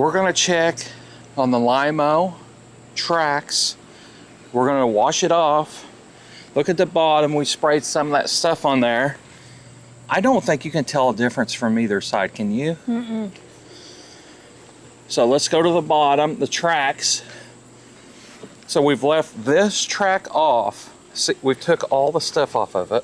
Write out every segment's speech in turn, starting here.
We're gonna check on the Lymow tracks. We're gonna wash it off. Look at the bottom, we sprayed some of that stuff on there. I don't think you can tell a difference from either side, can you? Mm-mm. So let's go to the bottom, the tracks. So we've left this track off. See, we took all the stuff off of it.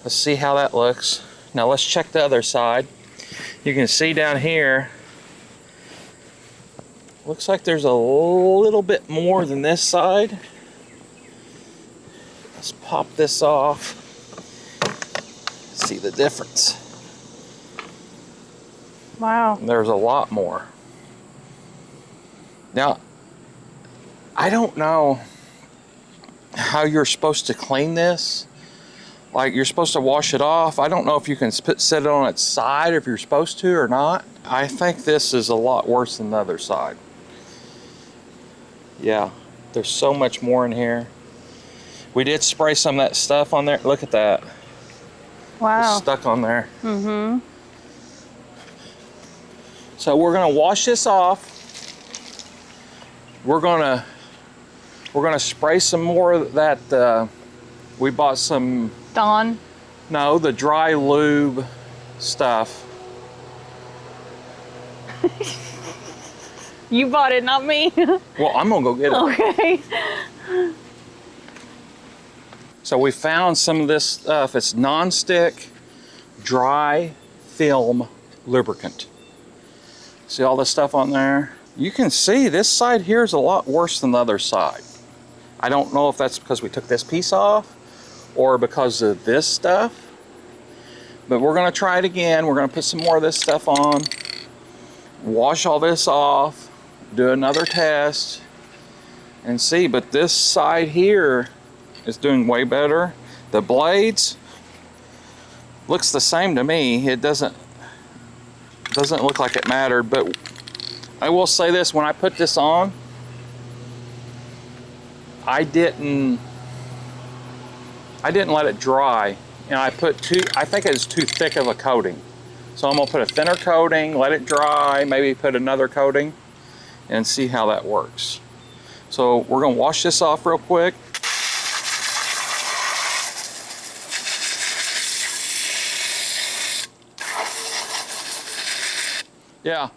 Let's see how that looks. Now let's check the other side. You can see down here, looks like there's a little bit more than this side. Let's pop this off. See the difference. Wow. There's a lot more. Now, I don't know how you're supposed to clean this. Like, you're supposed to wash it off. I don't know if you can set it on its side, if you're supposed to or not. I think this is a lot worse than the other side. Yeah, there's so much more in here. We did spray some of that stuff on there. Look at that. Wow. It's stuck on there. Mm-hmm. So we're gonna wash this off. We're gonna spray some more of that. We bought some. Dawn. No, the dry lube stuff. You bought it, not me. Well, I'm gonna go get it. Okay. So we found some of this stuff. It's non-stick, dry film lubricant. See all this stuff on there? You can see this side here is a lot worse than the other side. I don't know if that's because we took this piece off or because of this stuff, but we're gonna try it again. We're gonna put some more of this stuff on, wash all this off, do another test, and see. But this side here is doing way better. The blades looks the same to me. It doesn't look like it mattered, but I will say this, when I put this on, I didn't let it dry, and I think it's too thick of a coating. So I'm gonna put a thinner coating, let it dry, maybe put another coating, and see how that works. So we're gonna wash this off real quick. Yeah,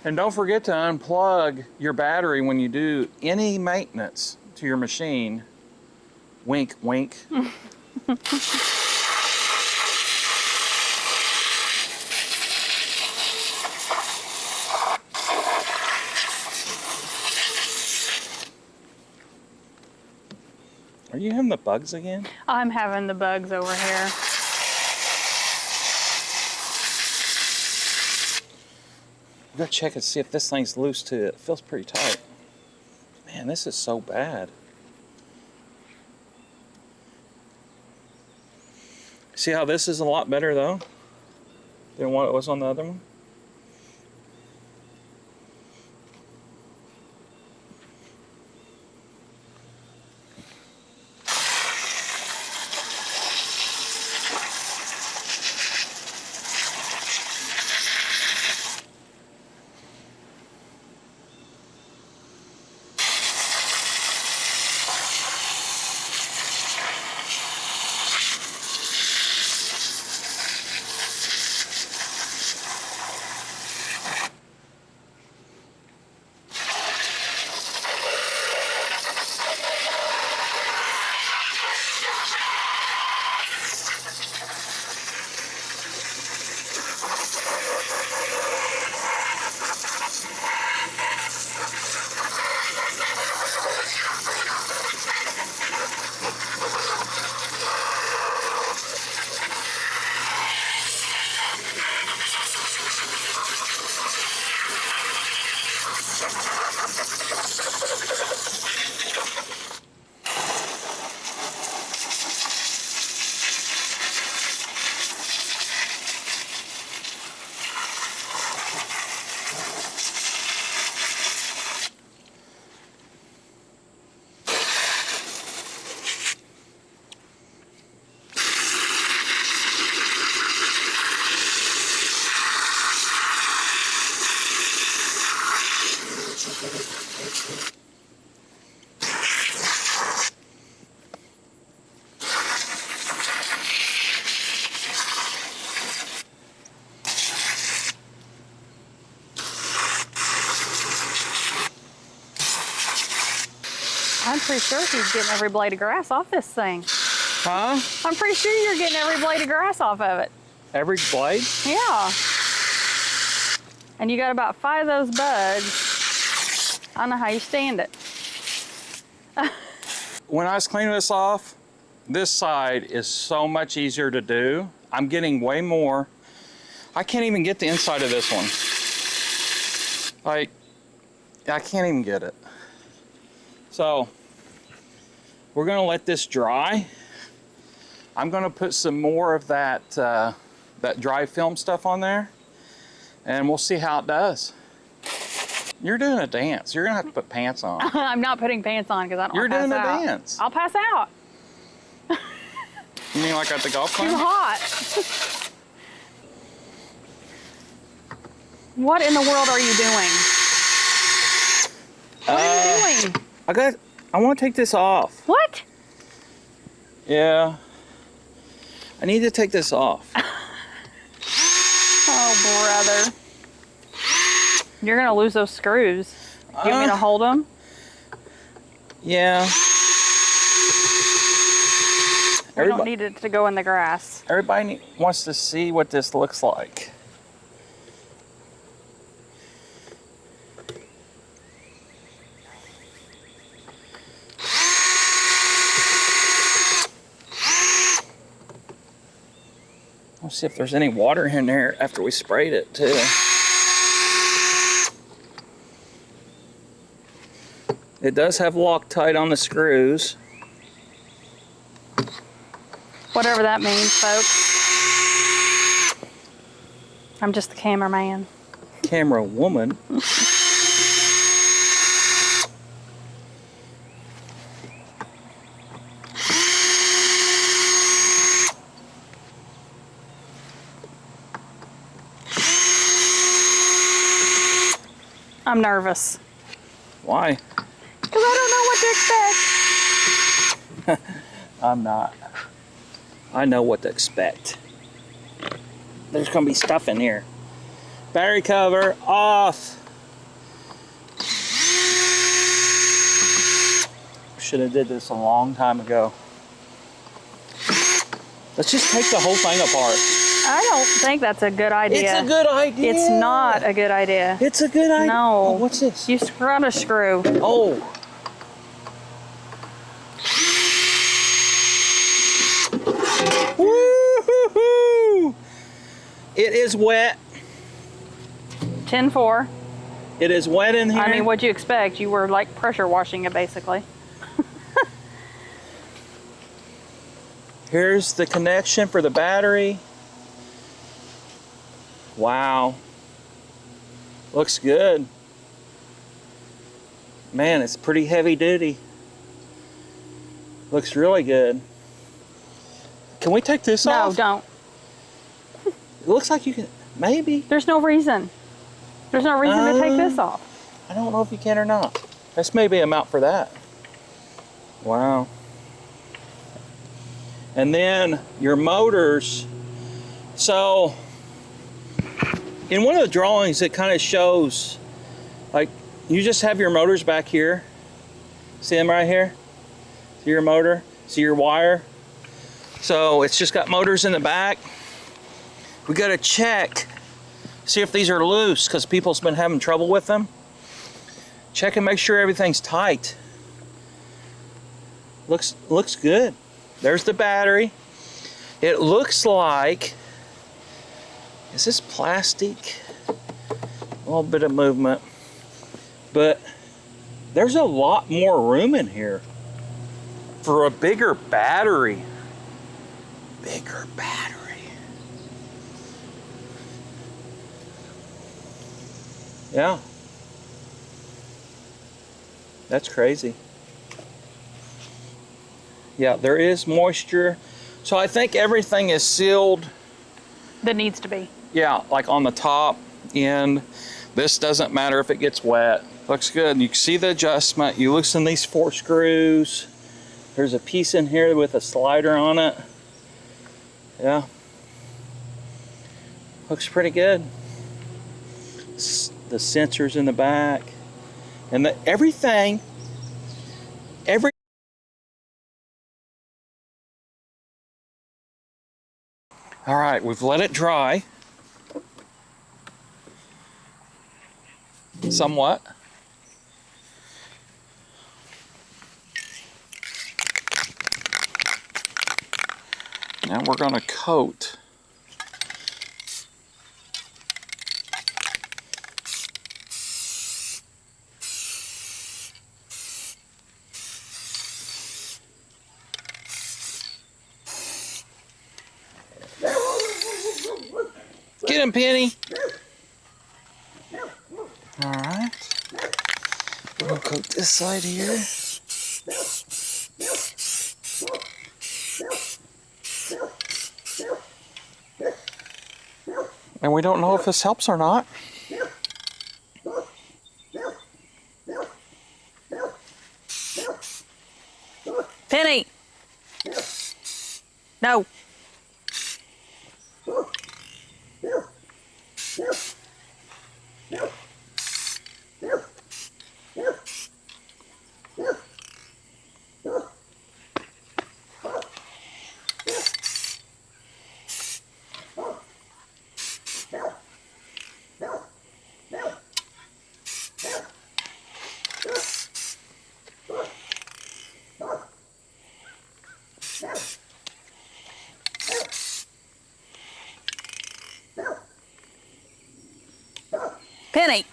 and don't forget to unplug your battery when you do any maintenance to your machine. Wink, wink. Are you having the bugs again? I'm having the bugs over here. I'm gonna check and see if this thing's loose too. It feels pretty tight. Man, this is so bad. See how this is a lot better though than what it was on the other one? I'm pretty sure he's getting every blade of grass off this thing. Huh? I'm pretty sure you're getting every blade of grass off of it. Every blade? Yeah. And you got about 5 of those bugs. I don't know how you stand it. When I was cleaning this off, this side is so much easier to do. I'm getting way more. I can't even get the inside of this one. Like, I can't even get it. So, we're gonna let this dry. I'm gonna put some more of that, that dry film stuff on there, and we'll see how it does. You're doing a dance. You're gonna have to put pants on. I'm not putting pants on because I don't want to pass You're out. doing a dance. I'll pass out. You mean like at the golf Too club? hot. What in the world are you doing? What are you doing? I want to take this off. What? Yeah. I need to take this off. Oh, brother. You're going to lose those screws. You want me to hold them? Yeah. We don't need it to go in the grass. Everybody wants to see what this looks like. Let's see if there's any water in there after we sprayed it too. It does have Loctite on the screws. Whatever that means, folks. I'm just the cameraman. Camera woman. I'm nervous. Why? Because I don't know what to expect. I'm not. I know what to expect. There's gonna be stuff in here. Battery cover off. Should have did this a long time ago. Let's just take the whole thing apart. I don't think that's a good idea. It's a good idea. It's not a good idea. It's a good idea. No. Oh, what's this? You got a screw. Oh. Woo-hoo-hoo. It is wet. 10-4. It is wet in here. I mean, what'd you expect? You were like pressure washing it, basically. Here's the connection for the battery. Wow. Looks good. Man, it's pretty heavy duty. Looks really good. Can we take this off? No, don't. It looks like you can, maybe. There's no reason. There's no reason to take this off. I don't know if you can or not. This may be a mount for that. Wow. And then your motors. So in one of the drawings, it kind of shows, like, you just have your motors back here. See them right here? See your motor? See your wire? So it's just got motors in the back. We got to check, see if these are loose, because people's been having trouble with them. Check and make sure everything's tight. Looks good. There's the battery. It looks like, is this plastic? A little bit of movement, but there's a lot more room in here for a bigger battery. Bigger battery. Yeah. That's crazy. Yeah, there is moisture. So I think everything is sealed. That needs to be. Yeah, like on the top end. This doesn't matter if it gets wet. Looks good. You can see the adjustment. You loosen these 4 screws. There's a piece in here with a slider on it. Yeah. Looks pretty good. The sensors in the back. And everything. All right, we've let it dry. Somewhat. Now we're going to coat. Get him, Penny. All right. We'll coat this side here. And we don't know if this helps or not. Penny! No. Penny!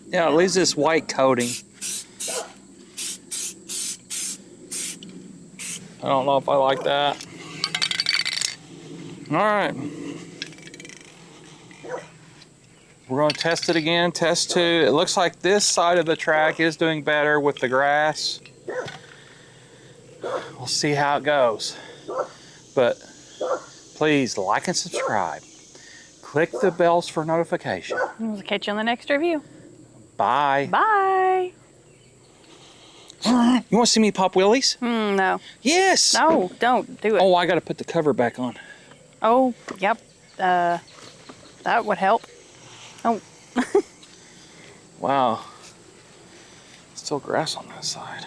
Yeah, it leaves this white coating. I don't know if I like that. All right. We're going to test it again, test 2. It looks like this side of the track is doing better with the grass. We'll see how it goes. But please like and subscribe. Click the bells for notification. We'll catch you on the next review. Bye. Bye. You want to see me pop wheelies? No. Yes. No, don't do it. Oh, I got to put the cover back on. Oh, yep. That would help. Oh. Wow. Still grass on that side.